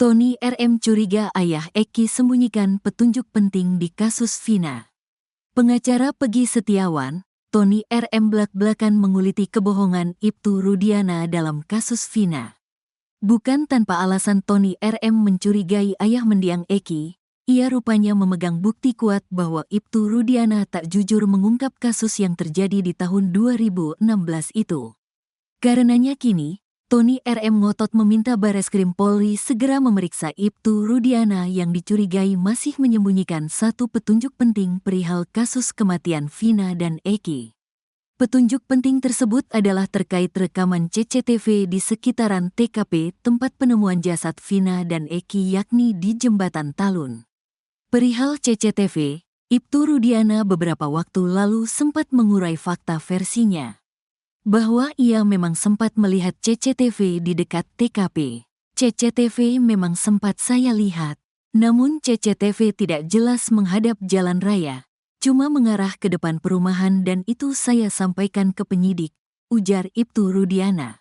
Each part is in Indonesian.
Tony RM curiga ayah Eki sembunyikan petunjuk penting di kasus Vina. Pengacara Peggy Setiawan, Tony RM belak-belakan menguliti kebohongan Ibtu Rudiana dalam kasus Vina. Bukan tanpa alasan Tony RM mencurigai ayah mendiang Eki, ia rupanya memegang bukti kuat bahwa Ibtu Rudiana tak jujur mengungkap kasus yang terjadi di tahun 2016 itu. Karenanya kini, Tony RM ngotot meminta Bareskrim Polri segera memeriksa Ibtu Rudiana yang dicurigai masih menyembunyikan satu petunjuk penting perihal kasus kematian Vina dan Eki. Petunjuk penting tersebut adalah terkait rekaman CCTV di sekitaran TKP tempat penemuan jasad Vina dan Eki yakni di Jembatan Talun. Perihal CCTV, Ibtu Rudiana beberapa waktu lalu sempat mengurai fakta versinya. Bahwa ia memang sempat melihat CCTV di dekat TKP. CCTV memang sempat saya lihat, namun CCTV tidak jelas menghadap jalan raya, cuma mengarah ke depan perumahan dan itu saya sampaikan ke penyidik, ujar Ibtu Rudiana.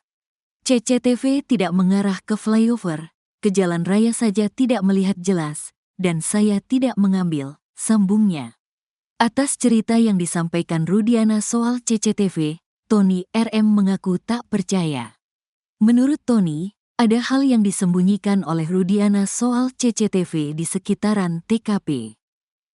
CCTV tidak mengarah ke flyover, ke jalan raya saja tidak melihat jelas, dan saya tidak mengambil, sambungnya. Atas cerita yang disampaikan Rudiana soal CCTV, Tony RM mengaku tak percaya. Menurut Tony, ada hal yang disembunyikan oleh Rudiana soal CCTV di sekitaran TKP.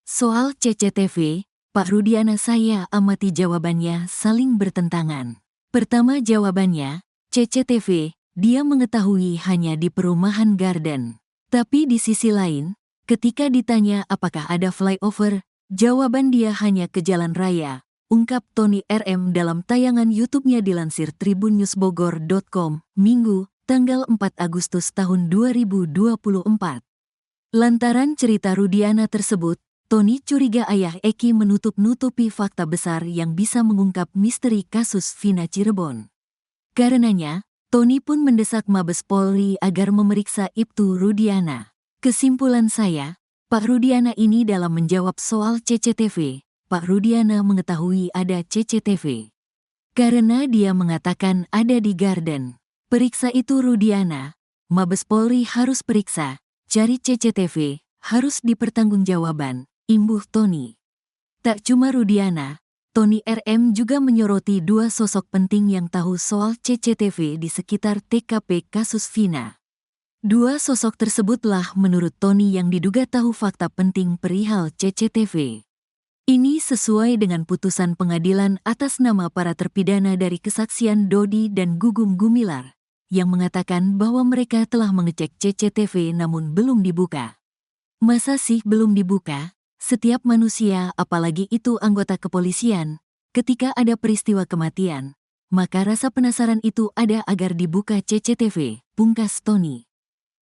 Soal CCTV, Pak Rudiana saya amati jawabannya saling bertentangan. Pertama jawabannya, CCTV, dia mengetahui hanya di perumahan Garden. Tapi di sisi lain, ketika ditanya apakah ada flyover, jawaban dia hanya ke jalan raya. Ungkap Tony RM dalam tayangan YouTube-nya dilansir tribunnews.bogor.com, Minggu, tanggal 4 Agustus tahun 2024. Lantaran cerita Rudiana tersebut, Tony curiga ayah Eki menutup-nutupi fakta besar yang bisa mengungkap misteri kasus Vina Cirebon. Karenanya, Tony pun mendesak Mabes Polri agar memeriksa Ibtu Rudiana. Kesimpulan saya, Pak Rudiana ini dalam menjawab soal CCTV, Pak Rudiana mengetahui ada CCTV. Karena dia mengatakan ada di Garden. Periksa itu Rudiana, Mabes Polri harus periksa, cari CCTV, harus dipertanggungjawabkan, imbuh Tony. Tak cuma Rudiana, Tony RM juga menyoroti dua sosok penting yang tahu soal CCTV di sekitar TKP kasus Vina. Dua sosok tersebutlah menurut Tony yang diduga tahu fakta penting perihal CCTV. Ini sesuai dengan putusan pengadilan atas nama para terpidana dari kesaksian Dodi dan Gugum Gumilar, yang mengatakan bahwa mereka telah mengecek CCTV namun belum dibuka. Masa sih belum dibuka? Setiap manusia, apalagi itu anggota kepolisian, ketika ada peristiwa kematian, maka rasa penasaran itu ada agar dibuka CCTV, pungkas Tony.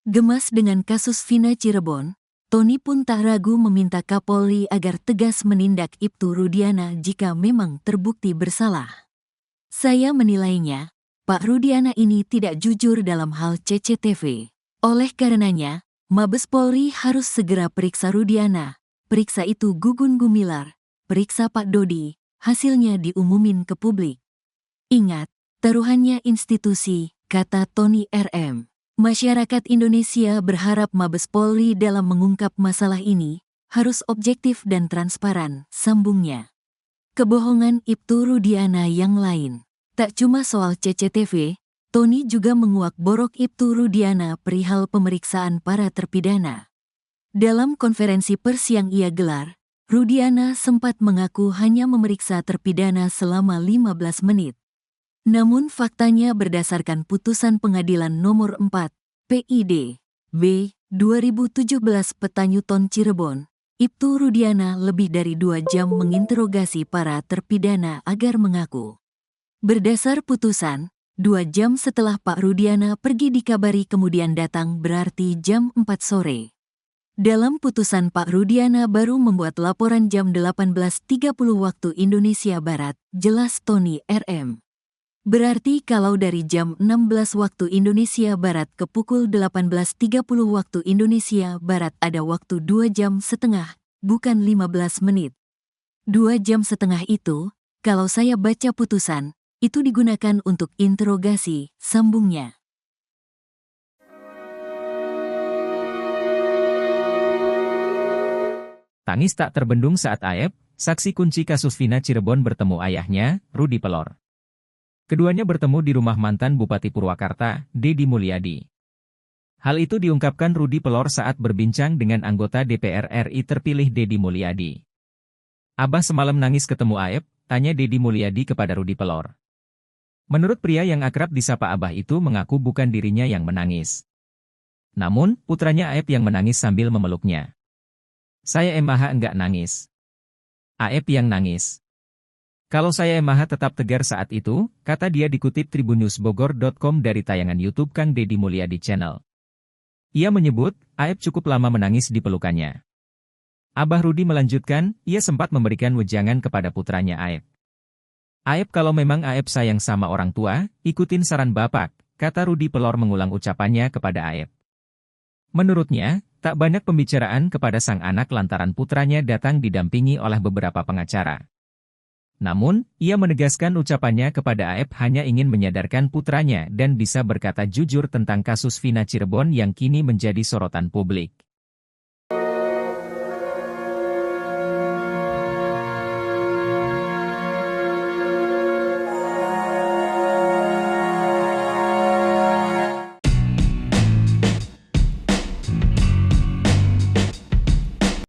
Gemas dengan kasus Vina Cirebon, Tony pun tak ragu meminta Kapolri agar tegas menindak Ibtu Rudiana jika memang terbukti bersalah. Saya menilainya, Pak Rudiana ini tidak jujur dalam hal CCTV. Oleh karenanya, Mabes Polri harus segera periksa Rudiana, periksa itu Gugun Gumilar, periksa Pak Dodi, hasilnya diumumin ke publik. Ingat, taruhannya institusi, kata Tony RM. Masyarakat Indonesia berharap Mabes Polri dalam mengungkap masalah ini harus objektif dan transparan, sambungnya. Kebohongan Ibtu Rudiana yang lain. Tak cuma soal CCTV, Tony juga menguak borok Ibtu Rudiana perihal pemeriksaan para terpidana. Dalam konferensi pers yang ia gelar, Rudiana sempat mengaku hanya memeriksa terpidana selama 15 menit. Namun faktanya berdasarkan putusan pengadilan nomor 4, PID, B, 2017 Petanyuton Cirebon, Ibtu Rudiana lebih dari 2 jam menginterogasi para terpidana agar mengaku. Berdasar putusan, 2 jam setelah Pak Rudiana pergi dikabari kemudian datang berarti jam 4 sore. Dalam putusan Pak Rudiana baru membuat laporan jam 18.30 waktu Indonesia Barat, jelas Tony RM. Berarti kalau dari jam 16 waktu Indonesia Barat ke pukul 18.30 waktu Indonesia Barat ada waktu 2 jam setengah, bukan 15 menit. 2 jam setengah itu, kalau saya baca putusan, itu digunakan untuk interogasi, sambungnya. Tangis tak terbendung saat Aep, saksi kunci kasus Vina Cirebon bertemu ayahnya, Rudi Pelor. Keduanya bertemu di rumah mantan Bupati Purwakarta, Deddy Mulyadi. Hal itu diungkapkan Rudi Pelor saat berbincang dengan anggota DPR RI terpilih Deddy Mulyadi. "Abah semalam nangis ketemu Aep," tanya Deddy Mulyadi kepada Rudi Pelor. Menurut pria yang akrab disapa Abah itu mengaku bukan dirinya yang menangis. Namun, putranya Aep yang menangis sambil memeluknya. "Saya Emaha enggak nangis. Aep yang nangis. Kalau saya Emaha tetap tegar saat itu," kata dia dikutip tribunnewsbogor.com dari tayangan YouTube Kang Deddy Mulyadi Channel. Ia menyebut, Aep cukup lama menangis di pelukannya. Abah Rudi melanjutkan, ia sempat memberikan wejangan kepada putranya Aep. "Aep, kalau memang Aep sayang sama orang tua, ikutin saran Bapak," kata Rudi Pelor mengulang ucapannya kepada Aep. Menurutnya, tak banyak pembicaraan kepada sang anak lantaran putranya datang didampingi oleh beberapa pengacara. Namun, ia menegaskan ucapannya kepada Aep hanya ingin menyadarkan putranya dan bisa berkata jujur tentang kasus Vina Cirebon yang kini menjadi sorotan publik.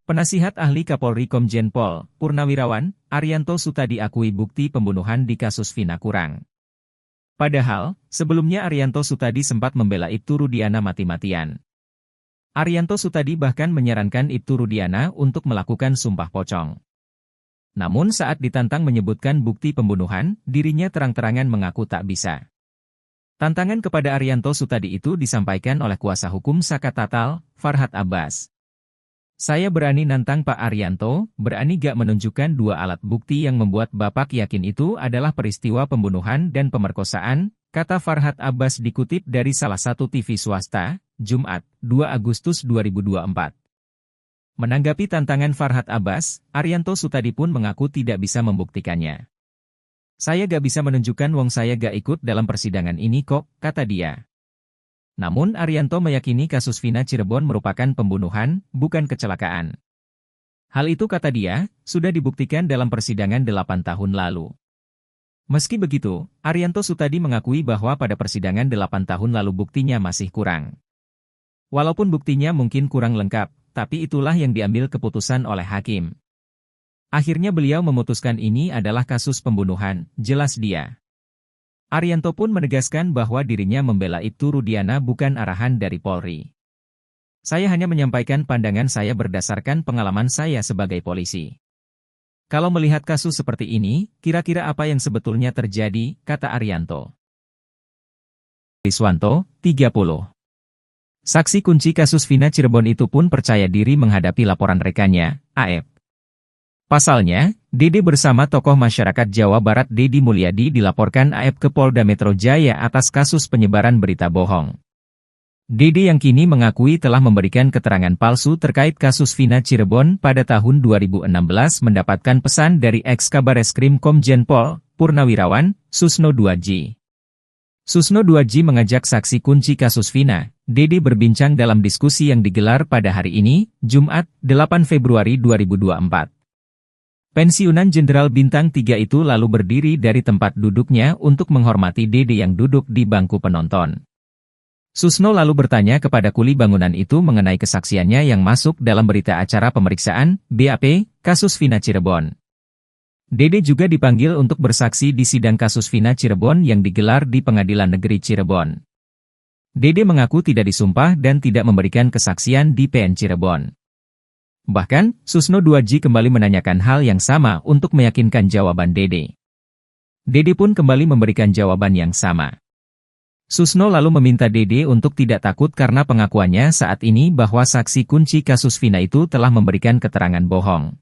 Penasihat Ahli Kapolri Komjen Pol Purnawirawan Arianto Sutadi akui bukti pembunuhan di kasus Vina kurang. Padahal, sebelumnya Arianto Sutadi sempat membela Ibtu Rudiana mati-matian. Arianto Sutadi bahkan menyarankan Ibtu Rudiana untuk melakukan sumpah pocong. Namun saat ditantang menyebutkan bukti pembunuhan, dirinya terang-terangan mengaku tak bisa. Tantangan kepada Arianto Sutadi itu disampaikan oleh kuasa hukum Saka Tatal, Farhad Abbas. "Saya berani nantang Pak Arianto, berani gak menunjukkan dua alat bukti yang membuat Bapak yakin itu adalah peristiwa pembunuhan dan pemerkosaan," kata Farhad Abbas dikutip dari salah satu TV swasta, Jumat, 2 Agustus 2024. Menanggapi tantangan Farhad Abbas, Arianto Sutadi pun mengaku tidak bisa membuktikannya. "Saya gak bisa menunjukkan wong saya gak ikut dalam persidangan ini kok," kata dia. Namun Arianto meyakini kasus Vina Cirebon merupakan pembunuhan, bukan kecelakaan. Hal itu kata dia, sudah dibuktikan dalam persidangan 8 tahun lalu. Meski begitu, Arianto Sutadi mengakui bahwa pada persidangan 8 tahun lalu buktinya masih kurang. Walaupun buktinya mungkin kurang lengkap, tapi itulah yang diambil keputusan oleh hakim. Akhirnya beliau memutuskan ini adalah kasus pembunuhan, jelas dia. Arianto pun menegaskan bahwa dirinya membela Ibtu Rudiana bukan arahan dari Polri. "Saya hanya menyampaikan pandangan saya berdasarkan pengalaman saya sebagai polisi. Kalau melihat kasus seperti ini, kira-kira apa yang sebetulnya terjadi," kata Arianto. Riswanto, 30. Saksi kunci kasus Vina Cirebon itu pun percaya diri menghadapi laporan rekannya, Aep. Pasalnya, Dede bersama tokoh masyarakat Jawa Barat Deddy Mulyadi dilaporkan Aep ke Polda Metro Jaya atas kasus penyebaran berita bohong. Dede yang kini mengakui telah memberikan keterangan palsu terkait kasus Vina Cirebon pada tahun 2016 mendapatkan pesan dari ex-Kabareskrim Komjen Pol Purnawirawan Susno Duadji. Susno Duadji mengajak saksi kunci kasus Vina, Dede berbincang dalam diskusi yang digelar pada hari ini, Jumat, 8 Februari 2024. Pensiunan Jenderal Bintang 3 itu lalu berdiri dari tempat duduknya untuk menghormati Dede yang duduk di bangku penonton. Susno lalu bertanya kepada kuli bangunan itu mengenai kesaksiannya yang masuk dalam berita acara pemeriksaan, BAP, kasus Vina Cirebon. Dede juga dipanggil untuk bersaksi di sidang kasus Vina Cirebon yang digelar di Pengadilan Negeri Cirebon. Dede mengaku tidak disumpah dan tidak memberikan kesaksian di PN Cirebon. Bahkan, Susno Duadji kembali menanyakan hal yang sama untuk meyakinkan jawaban Dede. Dede pun kembali memberikan jawaban yang sama. Susno lalu meminta Dede untuk tidak takut karena pengakuannya saat ini bahwa saksi kunci kasus Vina itu telah memberikan keterangan bohong.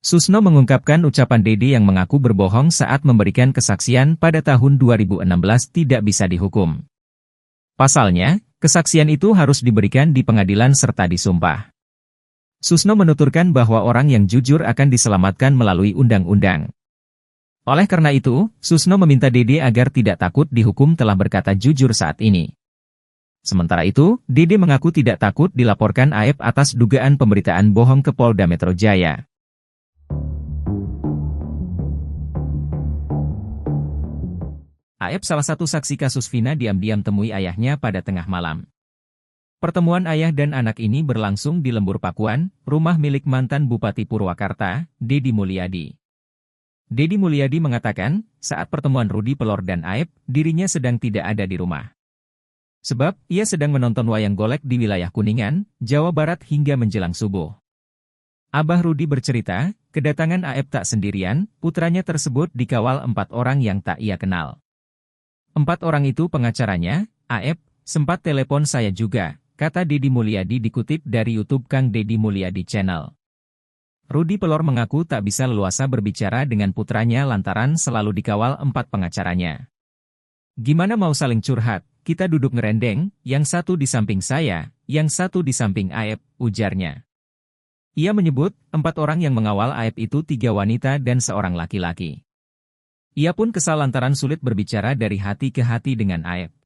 Susno mengungkapkan ucapan Dede yang mengaku berbohong saat memberikan kesaksian pada tahun 2016 tidak bisa dihukum. Pasalnya, kesaksian itu harus diberikan di pengadilan serta disumpah. Susno menuturkan bahwa orang yang jujur akan diselamatkan melalui undang-undang. Oleh karena itu, Susno meminta Dede agar tidak takut dihukum telah berkata jujur saat ini. Sementara itu, Dede mengaku tidak takut dilaporkan Aep atas dugaan pemberitaan bohong ke Polda Metro Jaya. Aep salah satu saksi kasus Vina diam-diam temui ayahnya pada tengah malam. Pertemuan ayah dan anak ini berlangsung di Lembur Pakuan, rumah milik mantan Bupati Purwakarta, Deddy Mulyadi. Deddy Mulyadi mengatakan, saat pertemuan Rudi Pelor dan Aep, dirinya sedang tidak ada di rumah. Sebab, ia sedang menonton wayang golek di wilayah Kuningan, Jawa Barat hingga menjelang subuh. Abah Rudi bercerita, kedatangan Aep tak sendirian, putranya tersebut dikawal 4 orang yang tak ia kenal. 4 orang itu pengacaranya, Aep, sempat telepon saya juga, kata Deddy Mulyadi dikutip dari YouTube Kang Deddy Mulyadi Channel. Rudi Pelor mengaku tak bisa leluasa berbicara dengan putranya lantaran selalu dikawal 4 pengacaranya. Gimana mau saling curhat? Kita duduk ngerendeng, yang satu di samping saya, yang satu di samping Aep, ujarnya. Ia menyebut, 4 orang yang mengawal Aep itu 3 wanita dan 1 laki-laki. Ia pun kesal lantaran sulit berbicara dari hati ke hati dengan Aep.